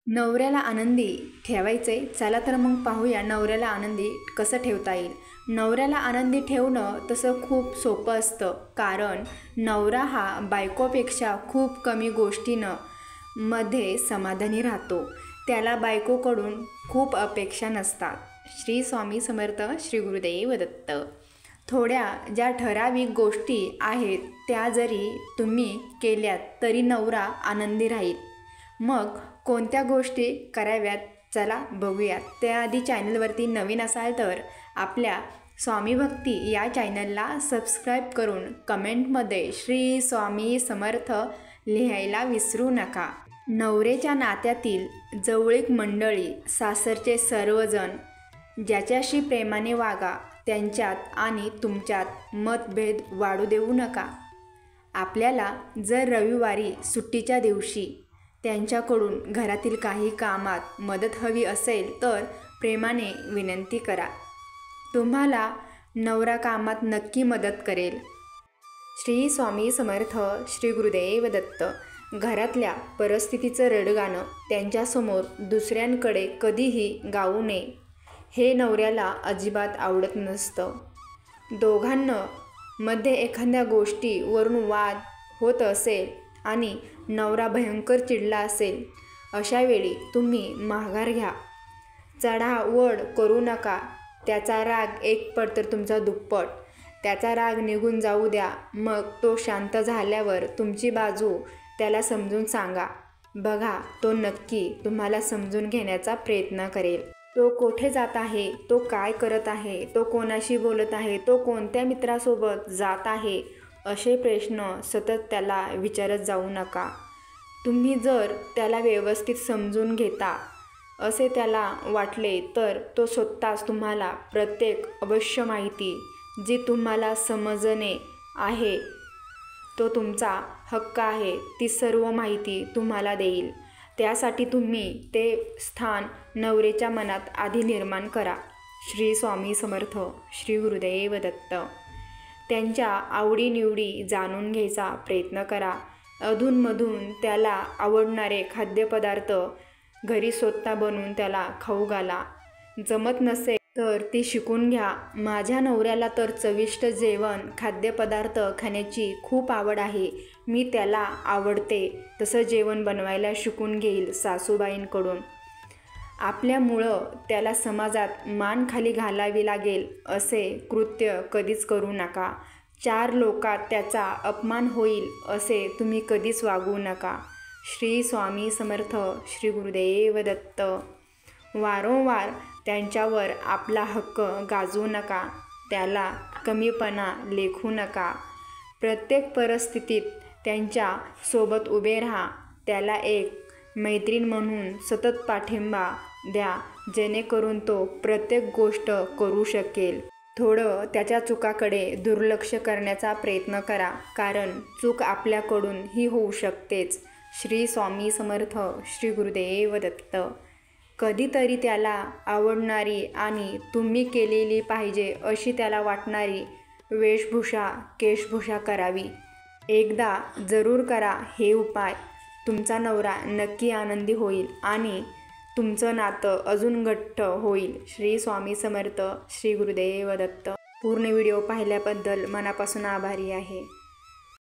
नवऱ्याला आनंदी ठेवायचे. चला तर मग पाहूया नवऱ्याला आनंदी कसं ठेवता येईल. नवऱ्याला आनंदी ठेवणं तसं खूप सोपं असतं, कारण नवरा हा बायकोपेक्षा खूप कमी गोष्टींमध्ये समाधानी राहतो. त्याला बायकोकडून खूप अपेक्षा नसतात. श्री स्वामी समर्थ. श्री गुरुदेव दत्त. थोड्या ज्या ठराविक गोष्टी आहेत त्या जरी तुम्ही केल्यात तरी नवरा आनंदी राहील. मग कोणत्या गोष्टी कराव्यात चला बघूयात. त्याआधी चॅनलवरती नवीन असाल तर आपल्या स्वामी भक्ती या चॅनलला सबस्क्राईब करून कमेंटमध्ये श्री स्वामी समर्थ लिहायला विसरू नका. नवरेच्या नात्यातील जवळीक मंडळी, सासरचे सर्वजण ज्याच्याशी प्रेमाने वागा. त्यांच्यात आणि तुमच्यात मतभेद वाढू देऊ नका. आपल्याला जर रविवारी सुट्टीच्या दिवशी त्यांच्याकडून घरातील काही कामात मदत हवी असेल तर प्रेमाने विनंती करा. तुम्हाला नवरा कामात नक्की मदत करेल. श्री स्वामी समर्थ. श्री गुरुदेव दत्त. घरातल्या परिस्थितीचं रडगाणं त्यांच्यासमोर दुसऱ्यांकडे कधीही गाऊ नये. हे नवऱ्याला अजिबात आवडत नसतं. दोघांमध्ये एखाद्या गोष्टीवरून वाद होत असेल आणि नवरा भयंकर चिडला असेल, अशावेळी तुम्ही माघार घ्या. चढाओढ करू नका. त्याचा राग एक पट तर तुमचा दुप्पट. त्याचा राग निघून जाऊ द्या. मग तो शांत झाल्यावर तुमची बाजू त्याला समजून सांगा. बघा, तो नक्की तुम्हाला समजून घेण्याचा प्रयत्न करेल. तो कोठे जात आहे, तो काय करत आहे, तो कोणाशी बोलत आहे, तो कोणत्या मित्रासोबत जात आहे, असे प्रश्न सतत त्याला विचारत जाऊ नका. तुम्ही जर त्याला व्यवस्थित समजून घेता असे त्याला वाटले तर तो स्वतःच तुम्हाला प्रत्येक अवश्य माहिती जी तुम्हाला समजणे आहे, तो तुमचा हक्क आहे, ती सर्व माहिती तुम्हाला देईल. त्यासाठी तुम्ही ते स्थान नवरेच्या मनात आधी निर्माण करा. श्री स्वामी समर्थ. श्री गुरुदेव दत्त. त्यांच्या आवडीनिवडी जाणून घ्यायचा प्रयत्न करा. अधूनमधून त्याला आवडणारे खाद्यपदार्थ घरी स्वतः बनवून त्याला खाऊ घाला. जमत नसेल तर ती शिकून घ्या. माझ्या नवऱ्याला तर चविष्ट जेवण, खाद्यपदार्थ खाण्याची खूप आवड आहे. मी त्याला आवडते तसं जेवण बनवायला शिकून घेईल सासूबाईंकडून. आपल्यामुळं त्याला समाजात मान खाली घालावी लागेल असे कृत्य कधीच करू नका. 4 लोकात त्याचा अपमान होईल असे तुम्ही कधीच वागू नका. श्री स्वामी समर्थ. श्री गुरुदेव दत्त. वारंवार त्यांच्यावर आपला हक्क गाजवू नका. त्याला कमीपणा लेखू नका. प्रत्येक परिस्थितीत त्यांच्या सोबत उभे राहा. त्याला एक मैत्रीण म्हणून सतत पाठिंबा द्या, जेणेकरून तो प्रत्येक गोष्ट करू शकेल. थोडं त्याच्या चुकाकडे दुर्लक्ष करण्याचा प्रयत्न करा, कारण चूक आपल्याकडून ही होऊ शकतेच. श्री स्वामी समर्थ. श्री गुरुदेव दत्त. कधीतरी त्याला आवडणारी आणि तुम्ही केलेली पाहिजे अशी त्याला वाटणारी वेशभूषा, केशभूषा करावी. एकदा जरूर करा हे उपाय. तुमचा नवरा नक्की आनंदी होईल आणि तुमचं नातं अजून घट्ट होईल. श्री स्वामी समर्थ. श्री गुरुदेव दत्त. पूर्ण व्हिडिओ पाहिल्याबद्दल मनापासून आभारी आहे.